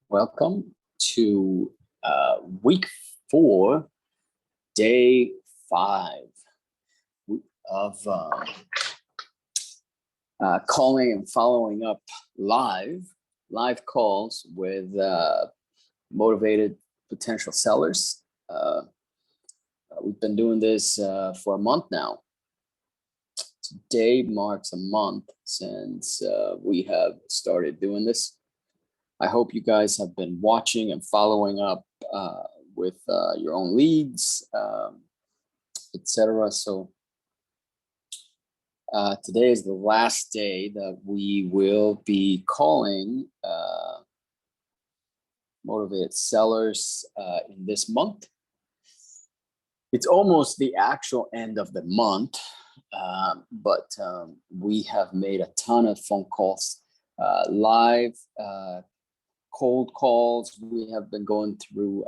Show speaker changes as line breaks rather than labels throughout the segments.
Welcome to week 4, day 5 of calling and following up live calls with motivated potential sellers. We've been doing this for a month now. Today marks a month since we have started doing this. I hope you guys have been watching and following up with your own leads, etc. So today is the last day that we will be calling motivated sellers in this month. It's almost the actual end of the month, but we have made a ton of phone calls, live cold calls. We have been going through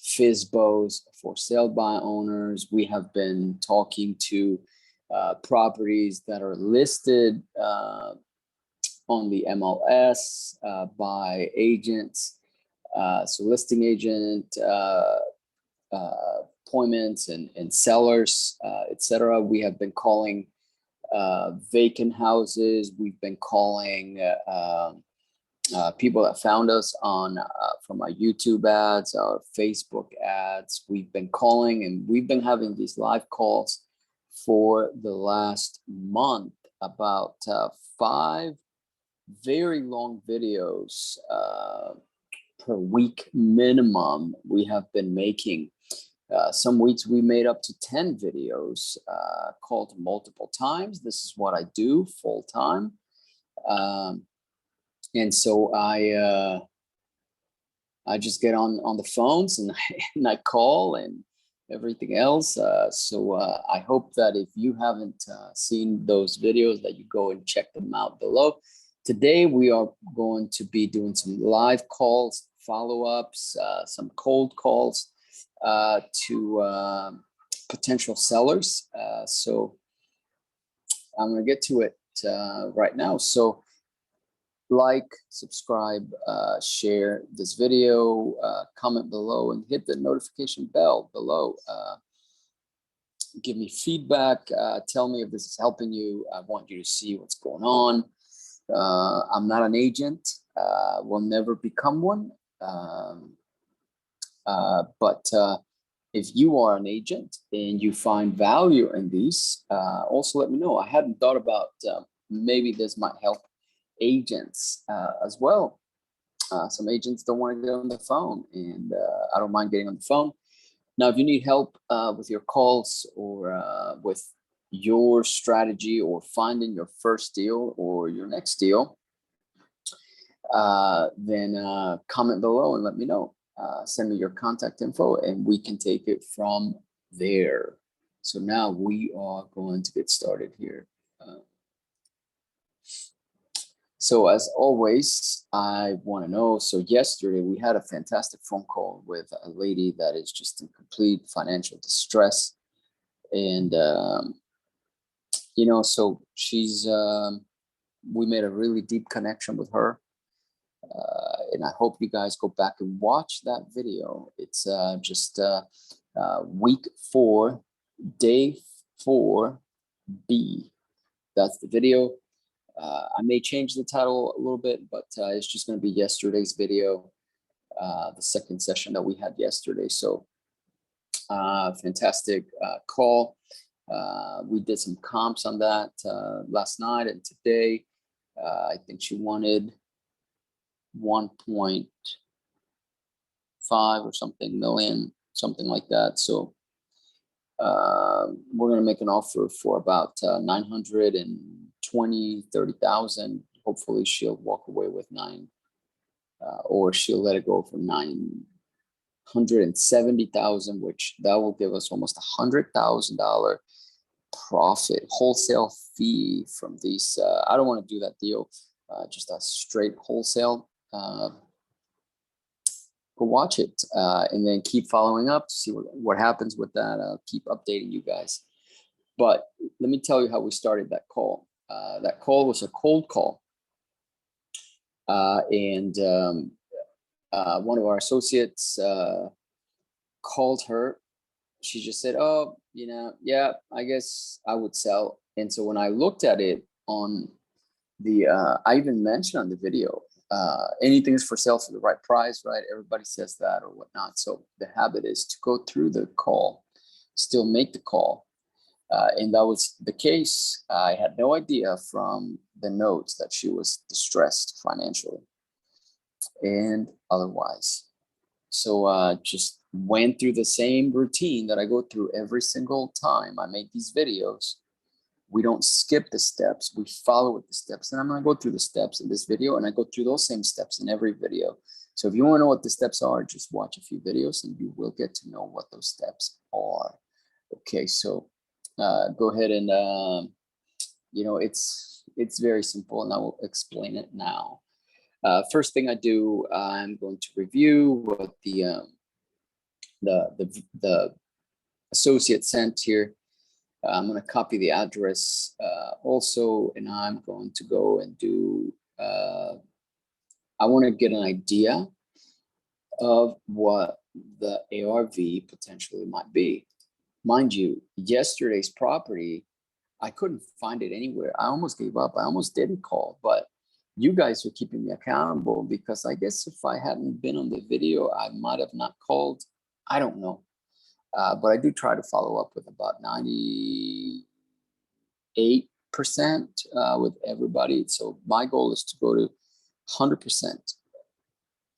FSBOs for sale by owners. We have been talking to properties that are listed on the MLS by agents, so listing agent appointments and sellers, etc. We have been calling vacant houses. We've been calling people that found us on from our YouTube ads, our Facebook ads. We've been calling and we've been having these live calls for the last month, about 5 very long videos per week minimum we have been making. Some weeks we made up to 10 videos, called multiple times. This is what I do full time. And so I just get on the phones and I call and everything else. So I hope that if you haven't seen those videos, that you go and check them out below. Today we are going to be doing some live calls, follow-ups, some cold calls to potential sellers. So I'm going to get to it right now. So like, subscribe, share this video, comment below, and hit the notification bell below. Give me feedback. Tell me if this is helping you. I want you to see what's going on. I'm not an agent. Will never become one. But if you are an agent and you find value in these, also let me know. I hadn't thought about maybe this might help agents as well. Some agents don't want to get on the phone, and I don't mind getting on the phone. Now, if you need help with your calls or with your strategy or finding your first deal or your next deal, then comment below and let me know. Send me your contact info and we can take it from there. So now we are going to get started here. So as always, I want to know, so yesterday we had a fantastic phone call with a lady that is just in complete financial distress. And, you know, so she's, we made a really deep connection with her. And I hope you guys go back and watch that video. It's just week 4, day 4B. That's the video. I may change the title a little bit, but it's just going to be yesterday's video, the second session that we had yesterday. So fantastic call. We did some comps on that last night and today. I think she wanted 1.5 or something million, something like that. So we're going to make an offer for about 920,000-30,000. Hopefully she'll walk away with 9, or she'll let it go for 970,000, which that will give us almost $100,000 profit, wholesale fee from these. I don't want to do that deal, just a straight wholesale. Go watch it and then keep following up to see what happens with that. I'll keep updating you guys. But let me tell you how we started that call. That call was a cold call. And one of our associates called her. She just said, oh, yeah, I guess I would sell. And so when I looked at it on the, I even mentioned on the video, anything's for sale for the right price, right? Everybody says that or whatnot. So the habit is to go through the call, still make the call. And that was the case. I had no idea from the notes that she was distressed financially and otherwise. So just went through the same routine that I go through every single time I make these videos. We don't skip the steps, we follow with the steps. And I'm gonna go through the steps in this video, and I go through those same steps in every video. So if you wanna know what the steps are, just watch a few videos and you will get to know what those steps are. Okay, so go ahead and, it's very simple, and I will explain it now. First thing I do, I'm going to review what the associate sent here. I'm going to copy the address also, and I'm going to go and do, I want to get an idea of what the ARV potentially might be. Mind you, yesterday's property, I couldn't find it anywhere. I almost gave up. I almost didn't call, but you guys are keeping me accountable, because I guess if I hadn't been on the video, I might have not called. I don't know. But I do try to follow up with about 98% with everybody. So my goal is to go to 100%,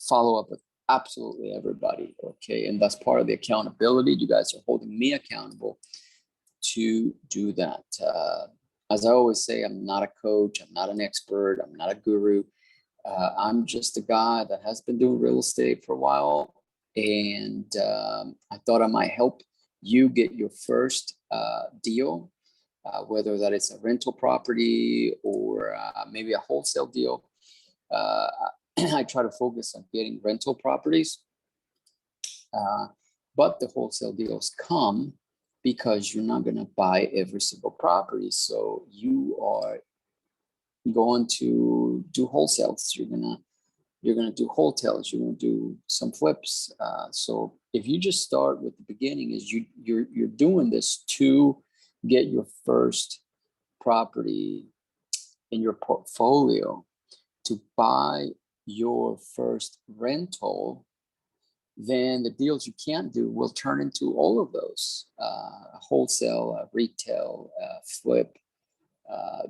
follow up with absolutely everybody. Okay. And that's part of the accountability. You guys are holding me accountable to do that. As I always say, I'm not a coach, I'm not an expert, I'm not a guru. I'm just a guy that has been doing real estate for a while, and I thought I might help you get your first deal, whether that is a rental property or maybe a wholesale deal. I try to focus on getting rental properties, but the wholesale deals come because you're not going to buy every single property. So you are going to do wholesales. You're gonna do hotels. You're gonna do some flips. So if you just start with the beginning, is you're doing this to get your first property in your portfolio, to buy your first rental, then the deals you can't do will turn into all of those: wholesale, retail, flip,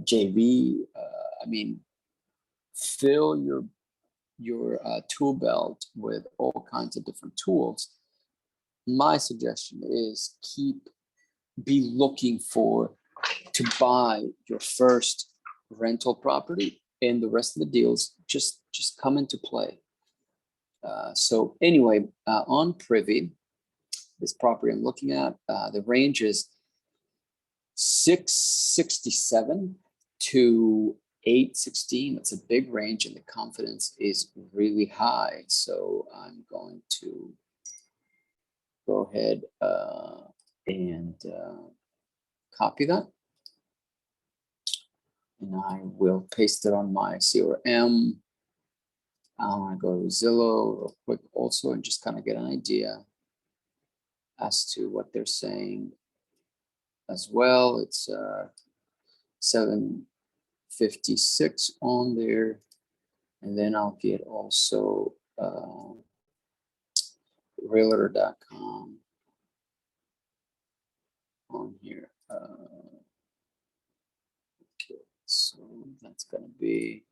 JV. I mean, fill your tool belt with all kinds of different tools. My suggestion is be looking to buy your first rental property, and the rest of the deals just come into play. So anyway, on Privy, this property I'm looking at, the range is 667 to 816. That's a big range, and the confidence is really high. So I'm going to go ahead and copy that. And I will paste it on my CRM. I'm going to go to Zillow real quick also, and just kind of get an idea as to what they're saying as well. It's 756 on there. And then I'll get also realtor.com on here. Okay, so that's going to be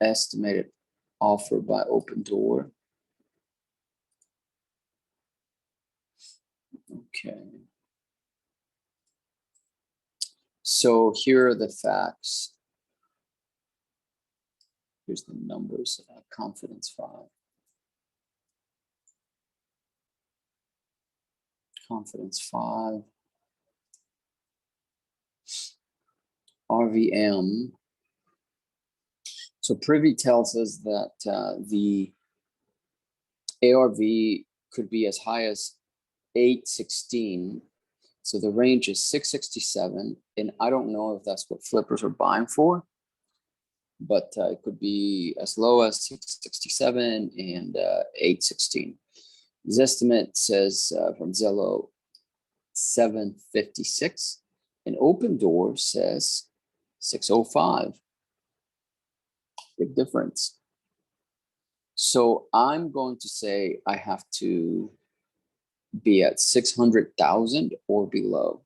estimated offer by Open Door. Okay. So here are the facts. Here's the numbers. Confidence 5. Confidence 5. RVM. So Privy tells us that the ARV could be as high as 816. So the range is 667, and I don't know if that's what flippers are buying for, but it could be as low as 667 and 816. His estimate says from Zillow 756, and Open Door says 605. Big difference. So I'm going to say I have to be at 600,000 or below.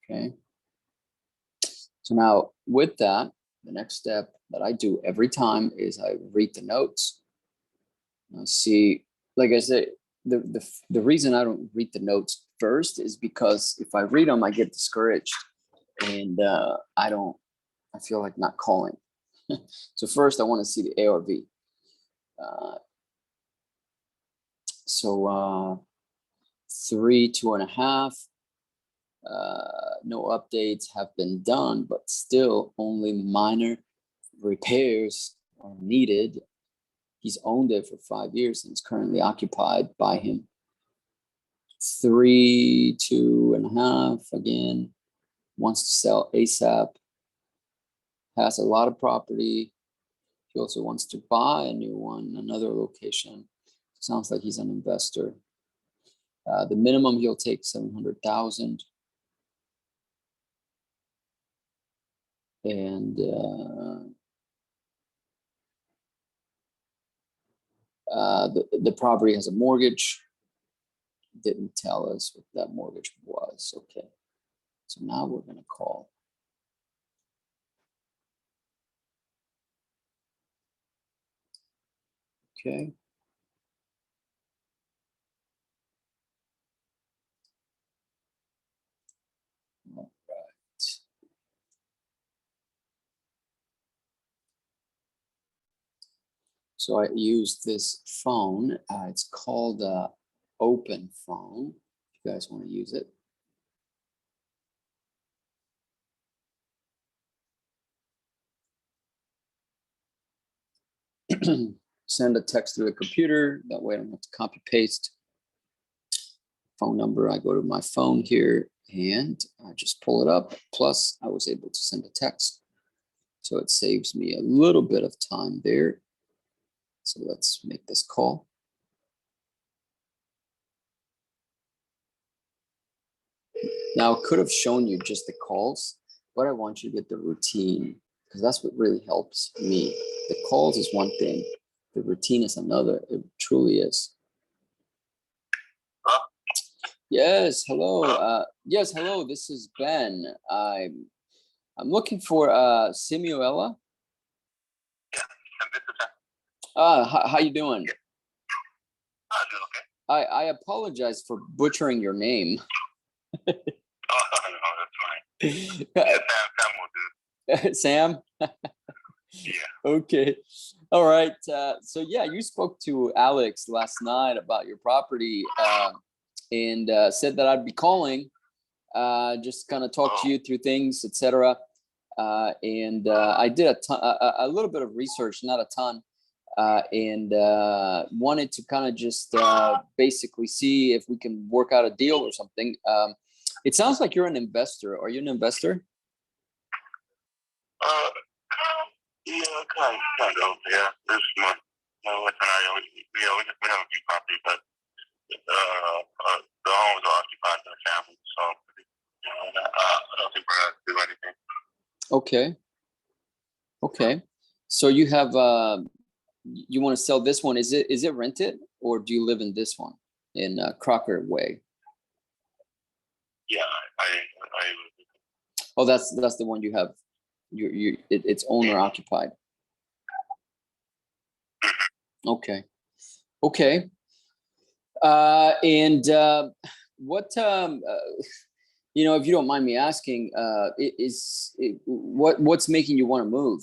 Okay. So now with that, the next step that I do every time is I read the notes. I see, like I said, the reason I don't read the notes first is because if I read them, I get discouraged, and I feel like not calling. So first I want to see the ARV. So 3, 2.5. No updates have been done, but still only minor repairs are needed. He's owned it for 5 years and it's currently occupied by him. 3, 2.5, again, wants to sell ASAP, has a lot of property. He also wants to buy a new one, another location. Sounds like he's an investor. The minimum he'll take 700,000. And the property has a mortgage. Didn't tell us what that mortgage was. Okay. So now we're going to call. Okay. All right. So I used this phone. It's called Open Phone. If you guys want to use it. Send a text through the computer. That way I don't have to copy paste phone number. I go to my phone here and I just pull it up. Plus I was able to send a text. So it saves me a little bit of time there. So let's make this call. Now, it could have shown you just the calls, but I want you to get the routine because that's what really helps me. The calls is one thing, the routine is another. It truly is. Yes, hello. Yes, hello. This is Ben. I'm looking for Simuela. How you doing? I apologize for butchering your name.
Oh, no, that's fine. Yeah, Sam will do.
Sam?
Yeah.
Okay. All right. So yeah, you spoke to Alex last night about your property and said that I'd be calling, just kind of talk to you through things, etc. And I did a little bit of research, not a ton, and wanted to kind of just basically see if we can work out a deal or something. It sounds like you're an investor. Are you an investor?
Yeah, kind of. Yeah, this month. We have a few properties, but the homes are occupied by the family, so I don't think we're gonna do anything.
Okay. Okay. So you have you want to sell this one? Is it rented, or do you live in this one in Crocker Way?
Yeah, I
Oh, that's the one you have. It's owner occupied. Okay. Okay. And what if you don't mind me asking, what's making you want to move?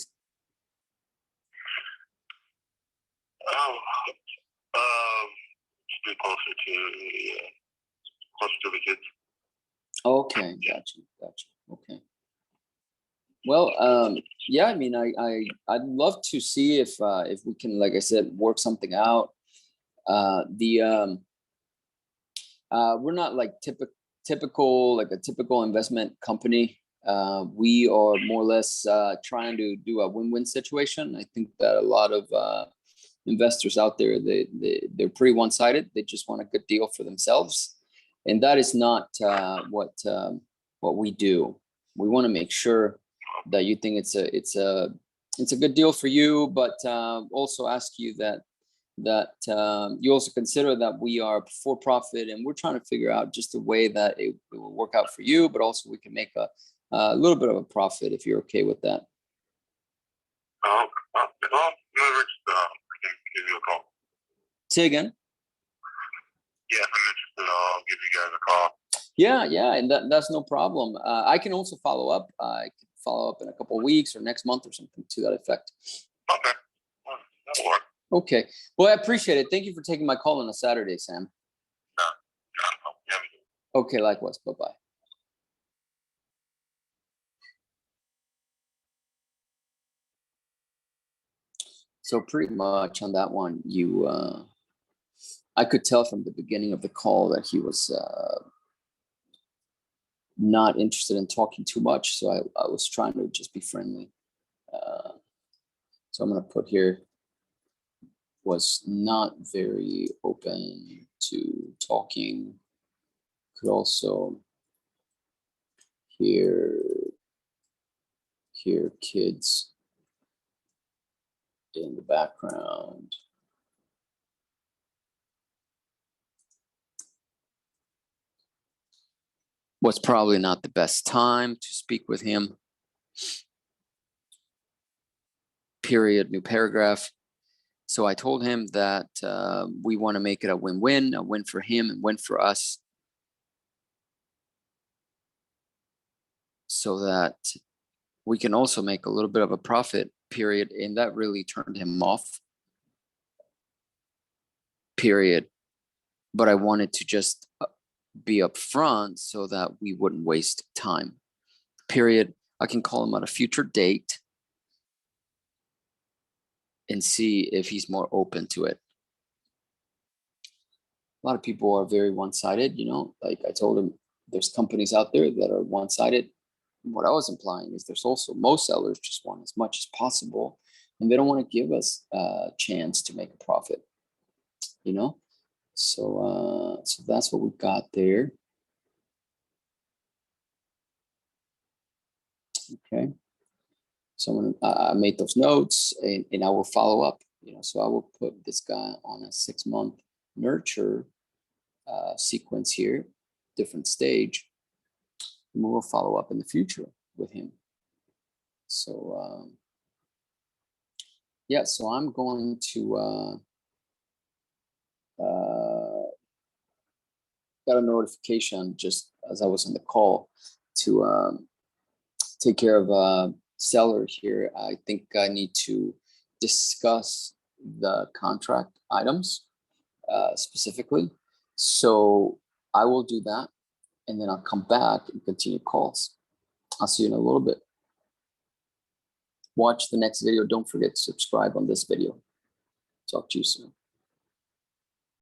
Be closer to the kids.
Okay, gotcha. Okay. Well, yeah, I mean, I'd love to see if we can, like I said, work something out. We're not like typical like a typical investment company. We are more or less trying to do a win-win situation. I think that a lot of investors out there, they're pretty one-sided. They just want a good deal for themselves, and that is not what we do. We want to make sure that you think it's a good deal for you, but also ask you that you also consider that we are for profit, and we're trying to figure out just a way that it will work out for you, but also we can make a little bit of a profit if you're okay with that.
If I'm interested, I can give you a call.
Say again?
Yeah, if I'm interested, I'll give you guys a call.
Yeah, and that's no problem. I can also follow up. I can follow up in a couple of weeks or next month or something to that effect.
Okay. Well, that'll work.
Okay. Well, I appreciate it. Thank you for taking my call on a Saturday, Sam.
No, yeah.
Okay, likewise. Bye-bye. So pretty much on that one, I could tell from the beginning of the call that he was not interested in talking too much. So I was trying to just be friendly. So I'm going to put here, was not very open to talking. Could also hear kids in the background. Was probably not the best time to speak with him. Period, new paragraph. So I told him that we want to make it a win-win, a win for him and win for us, so that we can also make a little bit of a profit, period. And that really turned him off, period. But I wanted to just be upfront so that we wouldn't waste time, period. I can call him at a future date and see if he's more open to it. A lot of people are very one-sided, like I told him, there's companies out there that are one-sided. What I was implying is there's also most sellers just want as much as possible, and they don't want to give us a chance to make a profit, So that's what we got there. Okay. So I made those notes, and I will follow up, so I will put this guy on a 6-month nurture sequence here, different stage, and we will follow up in the future with him. So yeah, so I'm going to got a notification just as I was on the call to take care of a seller here. I think I need to discuss the contract items specifically. So I will do that, and then I'll come back and continue calls. I'll see you in a little bit. Watch the next video. Don't forget to subscribe on this video. Talk to you soon.